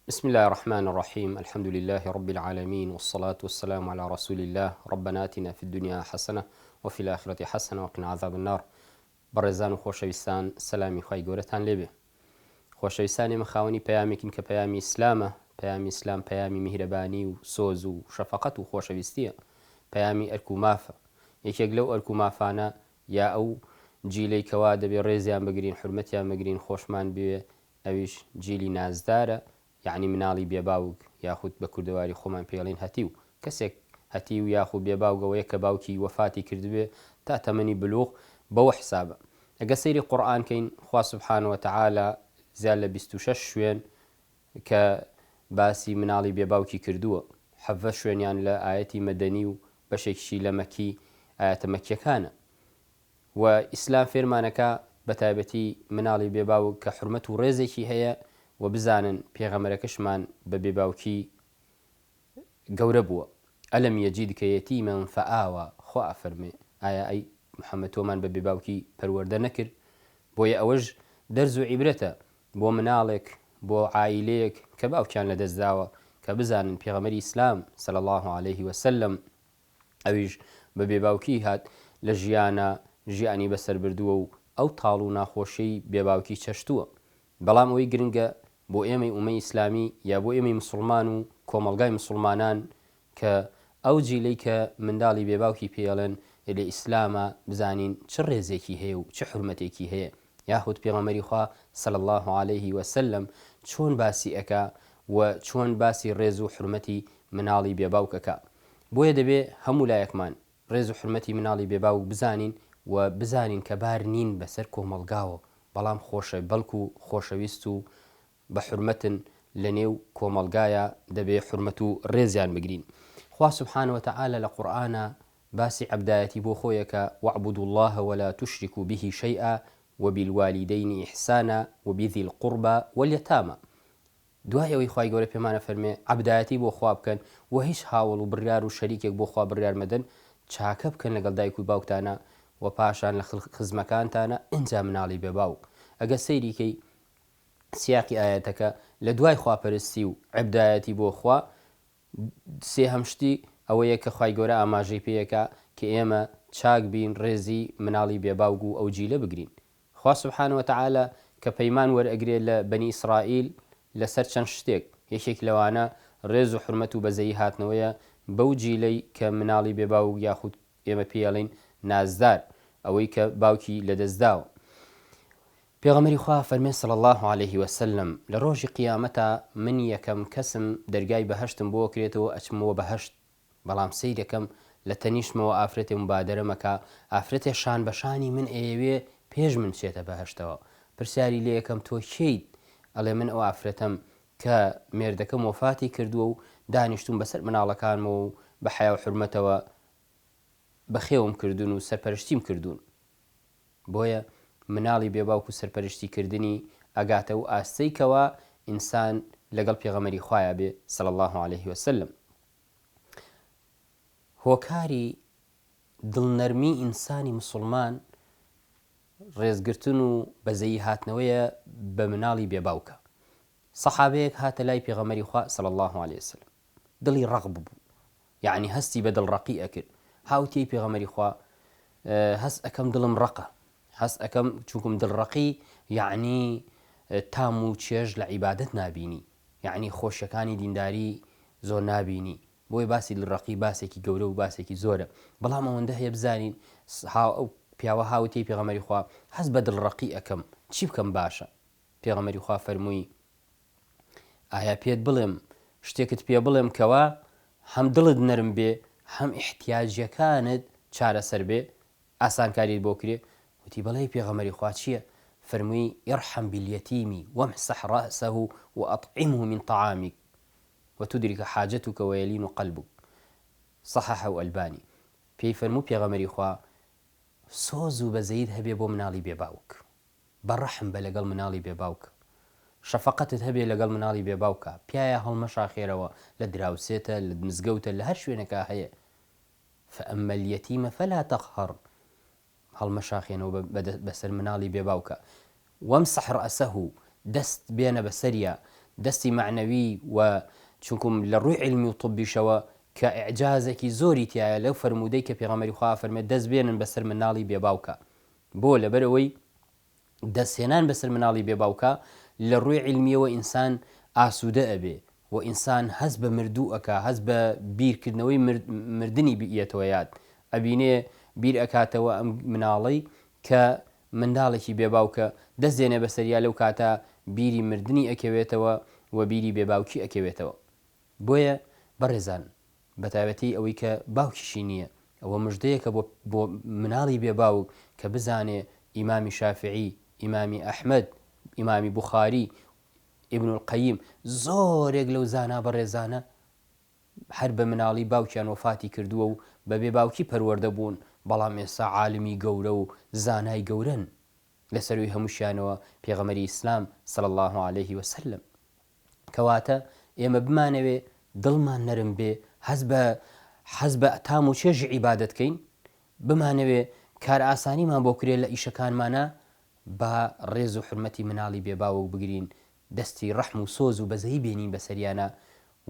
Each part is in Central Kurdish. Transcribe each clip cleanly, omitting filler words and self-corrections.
بسم الله الرحمن الرحيم. الحمد لله رب العالمين، والصلاة والسلام على رسول الله. ربنا آتنا في الدنيا حسنة وفي الآخرة حسنة وقنا عذاب النار. بەڕێزان و خۆشەویستان، سەلامی خوای گەورەتان لێبێ. خۆشەویستان، ئێمە خاوەنی پەیامێکین کە پەیامی ئیسلامە. پەیامی ئیسلام پەیامی میهرەبانی و سۆز و شەفەقەت و خۆشەویستیە، پەیامی ئەرک و مافە. یەکێک لەو ئەرک و مافانە یا ئەو جیلەی کەوا دەبێ ڕێزیان بگرین، حورمەتیان بگرین، خۆشمان بوێ، ئەویش جیلی نازدارە، یعنی مناڵی بێباوک، یاخود بە کوردەواری خۆمان پێڵین هەتیو. کەسێک هەتی و یاخود بێباوگەوەیە کە باوکی وەفاتی کردبێ تا تەمەنی بلوغ بەوە حسابە. ئەگە سەیری قورئان کەین، خوا سبحانه وتعالى زیاد لە 26 شوێن کە باسی مناڵی بێباوکی کردووە. 17 شوێنیان لە ئاەتی مەدەنی و بەشێکشی لە مەکی ئاەتە مەکیەکانە. و ئیسلام فێرمانەکە بە تایبەتی مناڵی بێباوک کە حورمەت و ڕێزێکی هەیە و بزانن پێغەمبەرەکەشمان بە بێباوکی گەورە بووە. ئەلەم یەجیدکە یەتیمەن فەئاوە. خوا ئەفەرمێ، ئایا ئەی محەممەد تۆمان بە بێباوکی پەروەردە نەکرد؟ بۆیە ئەوەش دەرز و عیبرەتە بۆ مناڵێک، بۆ عائیلەیەک کە باوکیان لەدەستداوە، کە بزانن پێغەمبەری ئیسلام صلی الله عليه وسلم ئەویش بە بێباوکی هات لە ژیانی بەسەر بردووە و ئەو تاڵ و ناخۆشەی بێباوکی چەشتووە. بەڵام ئەوەی گرنگە بۆ ئێمەی ئومەی ئیسلامی یا بۆ ئێمەی مسلمان و کۆمەڵگای مسلمانان کە ئەو جیلەی کە منداڵی بێباوکی پێڵێن لە ئیسلامە، بزانین چ ڕێزێکی هەیە و چه حورمەتێکی هەیە، یاخود پێغەمبەری خوا صلی الله عليه وسلم چۆن باسی ئەکا و چۆن باسی ڕێز و حورمەتی مناڵی بێباوکەکە. بۆیە دەبێ هەموو لایەکمان ڕێز و حورمەتی مناڵی بێباوک بزانین و بزانین کە بار نین بەسەر کۆمەڵگاوە، بەڵام خۆشە بەڵکو و خۆشەویست و بە حورمەتن لە نێو کۆمەڵگایە، دەبێ حورمەت و ڕێزیان بگرین. خوا سبحانه وتعالى لە قورئانە باسی عەبدایەتی بۆ خۆیەکە، وەعبدوا الله ولا تشركوا به شيئا وبالوالدين إحسانا وبذي القربى واليتامى. دوای ئەوەی خوای گەورە پێمانە فەرمێ عەبدایەتی بۆ خوا بکەن و هیچ هاوڵ و بڕیار و شەریکێک بۆ خوا بڕیار مەدەن، چاکە بکەن لەگەڵ دایک و باوکتانە و پاشان لە خزمەکانتانە ئینجا مناڵی بێباوک. ئەگە سەیریکەی سیاقی ئاەتەکە لە دوای خواپەرستی و عەبدایەتی بۆ خوا، سێ هەمشتی ئەوەیە کە خوای گەورە ئاماژەی پێیەکە کە ئێمە چاک بین، ڕێزی مناڵی بێباوک و ئەو جیلە بگرین. خوا سبحانه وتعالى کە پەیمان وەرئەگرێت لە بەنی ئیسرائیل لەسەر چەند شتێک، یەکێک لەوانە ڕێز و حورمەت و بەزەیی هاتنەوەیە بەو جیلەی کە مناڵی بێباوک یاخود ئێمە پێڵین نازدار، ئەوەی کە باوکی لەدەستداوە. پێغەمبەری خوا فەرمێ صلی الله عليه وسلم، لە ڕۆژی قیامەتە من یەکەم کەسم دەرگای بەهەشتم بۆ کرێتەوە، ئەچمەوە بەهەشت، بەڵام سەیرەکەم لە تەنیشتمەوە ئافرەتێ مبادرەمەکە، ئافرەتێ شان بەشانی من ئێوێ پێش من چێتە بەهەشتەوە. پرسیاری لێ یەکەم تۆ کێیت؟ ئەڵێ من ئەو ئافرەتەم کە مێردەکەم وەفاتی کردووە و دانیشتوم بەسەر مناڵەکانمەوە و بە حیا و حورمەتەوە بەخێوم کردوون و سەرپەرشتیم کردوون. بۆیە مناڵی بێباوک و سەرپەرشتیکردنی ئەگاتە و ئاستەی کەوا ئینسان لەگەڵ پێغەمبەری خوایە بێ صلی الله عليه وسلم. هۆکاری دڵنەرمی ئینسانی مسلمان ڕێزگرتن و بەزەیی هاتنەوەیە بە مناڵی بێباوکە. سەحابەیەک هاتە لای پێغەمبەری خوا صلی الله عليه وسلم، دڵی ڕەق بوو، یعنی هەستی بە دڵڕەقی ئەکرد. هاوتێی پێغەمبەری خوا هەست ئەکەم دڵم ڕەقە، هەست ئەکەم چونکم دڵڕەقی یعنی تام و چێژ لە عیبادەت نابینی، یعنی خۆشیەکانی دینداری زۆر نابینی، بۆی باسی دڵڕەقی باسێکی گەورە و باسێکی زۆرە. بەڵام ئەوەندە هەیە بزانین ئەو پیاوە هاوتەی پێغەمبەری خوا هەست بە دڵڕەقی ئەکەم، چی بکەم باشە؟ پێغەمبەری خوا فەرمووی ئایا پێت بڵێم شتێکت پێ بڵێم کەوا هەم دڵت نەرم بێ هەم احتیاجەکانت چارەسەر بێ، ئاسانکاریت بۆ کرێ؟ وتی بەڵێ پێغەمبەری خوا چییە؟ فەرمووی ئیرحەم باليتیم وامسح رأسه وأطعمه من طعامك وتدرك حاجتك ويلين قلبك. صححه الألباني. پێی فەرموو پێغەمبەری خوا سۆز و بەزەیت هەبێ بۆ مناڵی بێباوک، بەڕەحم بە لەگەڵ مناڵی بێباوک، شەفەقەتت هەبێ لەگەڵ مناڵی بێباوکە، پیایە هەڵمەشاخێرەوە لە دراوسێتە، لە مزگەوتە، لە هەر شوێنەکە هەیە. فأما اليتيم فلا تقهر، هەڵمەشاخێنەوە بەسەر مناڵی بێباوکە. وامسح رأسه، دەست بێنە بەسەریە، دەستی معنەوی و چونکم لە ڕووی علمی و طبیشەوە کە ئیعجازێکی زۆری تایە لەو فەرمودەی کە پێغەمبەری خوا فەرمێ دەست بێنن بەسەر مناڵی بێباوکە بۆ لەبەرەوەی دەستهێنان بەسەر مناڵی بێباوکە لە ڕووی علمیەوە ئینسان ئاسوودە ئەبێ و ئینسان هەز بە مردوو ئەکا هەز بە بیرکردنەوەی مردنی بئێتەوە یاد ئەبینێ بیر ئەکاتەوە ئەم مناڵی کە منداڵێکی بێباوکە دەستێنێ بەسەریا لەو کاتە بیری مردنی ئەکەوێتەوە و بیری بێباوکی ئەکەوێتەوە بۆیە بەڕێزان بەتایبەتی ئەوەی کە باوکیشی نییە ئەوە مژدەیەکە بۆ مناڵی بێباوک کە بزانێ ئیمامی شافعی ئیمامی ئەحمەد ئیمامی بوخاری ئیبن القەیم زۆرێک لەو زانا بەڕێزانە هەر بە مناڵی باوکیان وفاتی کردووە و بەبێ باوکی پەروەردە بوون بەڵام ئێستا عالمی گەورە و زانای گەورن لەسەروی هەمووشیانەوە پێغەمبەری ئیسلام صلی الله عليه وسلم کەواتە ئێمە بمانەوێ دڵمان نەرم بێ حەز بە تام و چێژ عیبادەتکەین بمانەوێ کار ئاسانیمان بۆ کرێ لە ئیشەکانمانە بە ڕێز و حرمەتی مناڵی بێباوک بگرین دەستی ڕەحم و سۆز و بەزەی بێنین بەسەریانە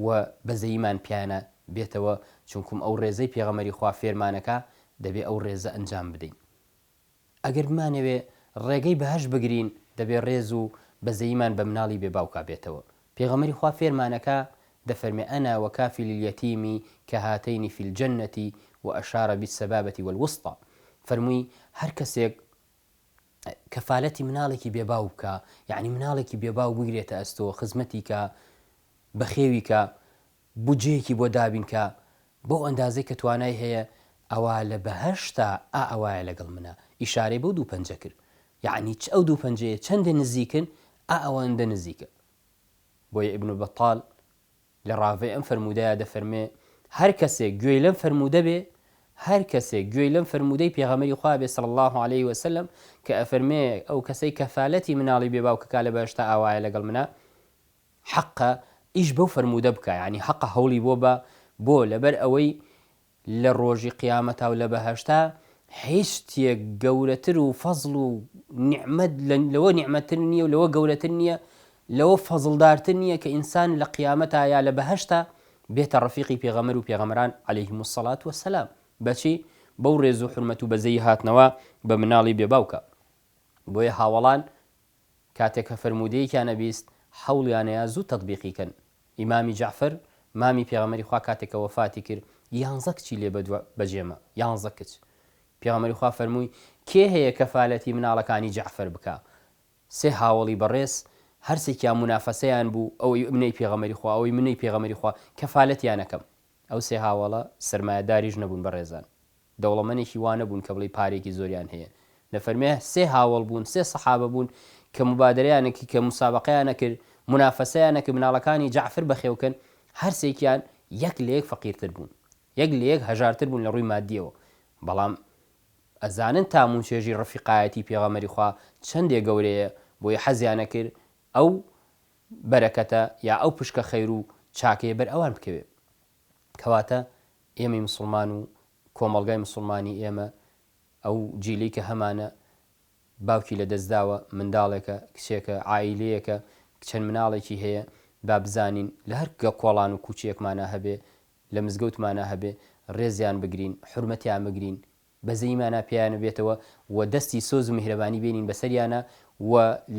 و بەزەیمان پیانە بێتەوە چونکم ئەو ڕێزەی پێغەمبەری خوا فێرمانەکە دەبێ ئەو ڕێزە ئەنجام بدەین ئەگەر بمانەوێ ڕێگەی بەهەش بگرین دەبێ ڕێز و بەزەیمان بە مناڵی بێباوکە بێتەوە پێغەمبەری خوا فێرمانەکە دەفەرمێ ئەنا وەکافل اليتیمی کەهاتەینی فی الجەنەتی وأشار بالسبابة والوسطى فەرمووی هەر کەسێک کەفالەتی مناڵێکی بێباو بکە یعنی مناڵێکی بێباو بگرێتە ئەستۆ خزمەتی کە بەخێوی کە بودجەیەکی بۆ دابین کە بۆ ئەندازەی کە توانای هەیە ئەوە لە بەهەشتا ئەوایە لەگەڵ منە ئیشارەی بۆ دوو پەنجە کرد یعنی چ ئەو دوو پەنجەیە چەندە نزیکن ئەوەندە نزیکە بۆیە ئیبن بەطال لە ڕاوێ ئەم فەرمودەیە دەفەرمێ هەر کەسێک گوێی لەم فەرمودە بێ هەر کەسێک گوێی لەم فەرمودەی پێغەمبەری خوا بێ صلی الله عليه وسلم کە ئەفەرمێ ئەو کەسەی کەفالەتی مناڵی بێباوکەکە لە بەهەشتا ئاوایە لەگەڵ منە حەقە ئیش بەو فەرمودە بکە یعنی حەقە هەوڵی بۆ لەبەر ئەوەی لە ڕۆژی قیامەتا و لە بەهەشتا هیچ شتێک گەورەتر و فەزڵ و نیعمەت لەوە نیعمەتتر نییە و لەوە گەورەتر نییە لەوە فەزڵدارتر نییە کە ئینسان لە قیامەتا یا لە بەهەشتا بێتە ڕەفیقی پێغەمبەر و پێغەمبەران عەلەیهیمو الصەلاة وەسەلام بەچی بەو ڕێز و حورمەت و بەزەی هاتنەوە بە مناڵی بێباوکە بۆیە هاوڵان کاتێک کە فەرمودەیەکیان نەبیست هەوڵیانەیە زوو تەطبیقیکەن ئیمامی جەعفەر مامی پێغەمبەری خوا کاتێک کە وەفاتی کرد 11 کچی لێ بەجێمە 11 کچ پێغەمبەری خوا فەرمووی کێ هەیە کەفالەتی مناڵەکانی جەعفەر بکە سێ هاوڵی بەڕێز هەرسێکیان منافەسەیان بوو ئەوەی منەی پێغەمبەری خوا ئەوەی منەی پێغەمبەری خوا کەفالەتیان نەکەم ئەو سێ هاوڵە سەرمایەداریش نەبوون بەڕێزان دەوڵەمەندێکی وا نەبوون کە بڵێ پارێکی زۆریان هەیە لەفەرمێ سێ هاوڵ بوون سێ سەحابە بوون کە مبادرەیانێکی کە مسابقەیان نەکرد منافەسەیانە کە مناڵەکانی جەعفەر بەخێوکەن هەرسێکیان یەک لە یەک فەقیرتر بوون یەک لە یەک هەژارتر بوون لە ڕووی مادیەوە بەڵام ئەزانن تامون چێژی ڕەفیقایەتی پێغەمبەری خوا چەندێک گەورەیە بۆیە حەزیان نەکرد ئەو بەرەکەتە یا ئەو پشکە خەیر و چاکەیە بەر ئەوان بکەوێت کەواتە ئێمەی مسلمان و کۆمەڵگای مسلمانی ئێمە ئەو جیلی کە هەمانە باوکی لە دەستداوە منداڵێکە کچێکە عائیلەیەکە چەند مناڵێکی هەیە با بزانین لە هەر کۆڵان و کوچێکمانە هەبێ لە مزگەوتمانە هەبێ ڕێزیان بگرین حورمەتیان بگرین بەزەیمانە پێیانە بێتەوە و دەستی سۆز و میهرەبانی بێنین بەسەریانە و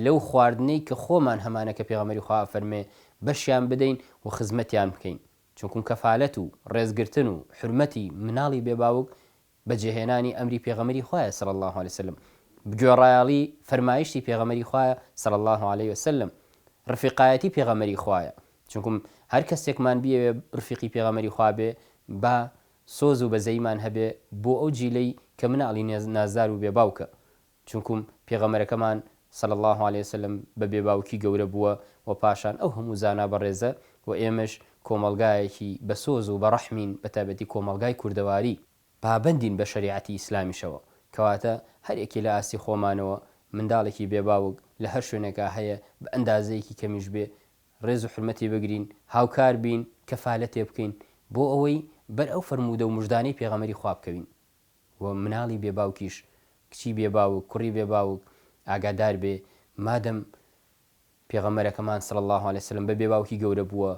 لەو خواردنەی کە خۆمان هەمانە کە پێغەمبەری خوا فەرمێ بەشیان بدەین و خزمەتیان بکەین چونکم کەفالەت و ڕێزگرتن و حورمەتی مناڵی بێباوک بەجێهێنانی ئەمری پێغەمبەری خوایە صلی الله عليه وسلم بگوێڕایەڵی فەرمایشتی پێغەمبەری خوایە صلی الله عليه وسلم ڕفیقایەتی پێغەمبەری خوایە چونکم هەر کەسێکمان بیەوێ ڕفیقی پێغەمبەری خوا بێ با سۆز و بەزەیمان هەبێ بۆ ئەو جیلەی کە مناڵی نازدار و بێباوکە چونکم پێغەمبەرەکەمان صلی الله عليه وسلم بە بێباوکی گەورە بووە و پاشان ئەو هەموو زانا بەڕێزە و ئێمەش کۆمەڵگایەکی بە سۆز و بە ڕەحمین بە تایبەتی کۆمەڵگای کوردەواری پابەندین بە شەریعەتی ئیسلامیشەوە کەواتە هەرێکی لە ئاستی خۆمانەوە منداڵێکی بێباوک لە هەر شوێنێکە هەیە بە ئەندازەیەکی کەمیش بێ ڕێز و حرمەتی بگرین هاوکار بین کەفالەتێ بکەین بۆ ئەوەی بەر ئەو فەرمودە و مژدانەی پێغەمبەری خوا بکەوین و مناڵی بێباوکیش کچی بێباوک کوڕی بێباوک ئاگادار بێ مادەم پێغەمبەرەکەمان صلی الله عليه وسلم بە بێباوکی گەورە بووە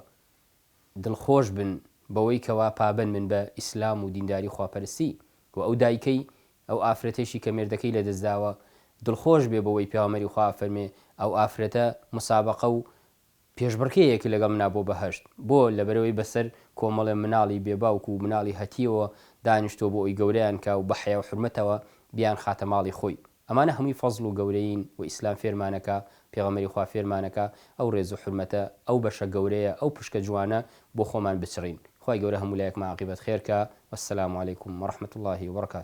دڵخۆش بن بەوەی کەوا پابند من بە ئیسلام و دینداری خواپەرستی و ئەو دایکەی ئەو ئافرەتێکی کە مێردەکەی لە دەستداوە دڵخۆش بێ بەوەی پێغەمبەری خوا فەرمێ ئەو ئافرەتە مسابقە و پێشبڕکێیەکی لەگەڵ منا بۆ بەهەشت بۆ لەبەرەوەی بەسەر کۆمەڵێ مناڵی بێباوک و مناڵی هەتیەوە دانیشتۆ بۆ ئەوی گەورەیان کا و بە حیا و حرمەتەوە بیان خاتە ماڵی خۆی ئەمانە هەمووی فەزڵ و گەورەین و ئیسلام فێرمانەکە پێغەمبەری خوا فێرمانەکە ئەو ڕێز و حرمەتە ئەو بەشە گەورەیە ئەو پشکە جوانە بۆ خۆمان بچڕین خوای گەورە هەموو لایەکمان عاقبەت خێرکە والسلام علیکم ورحمة الله وبركاته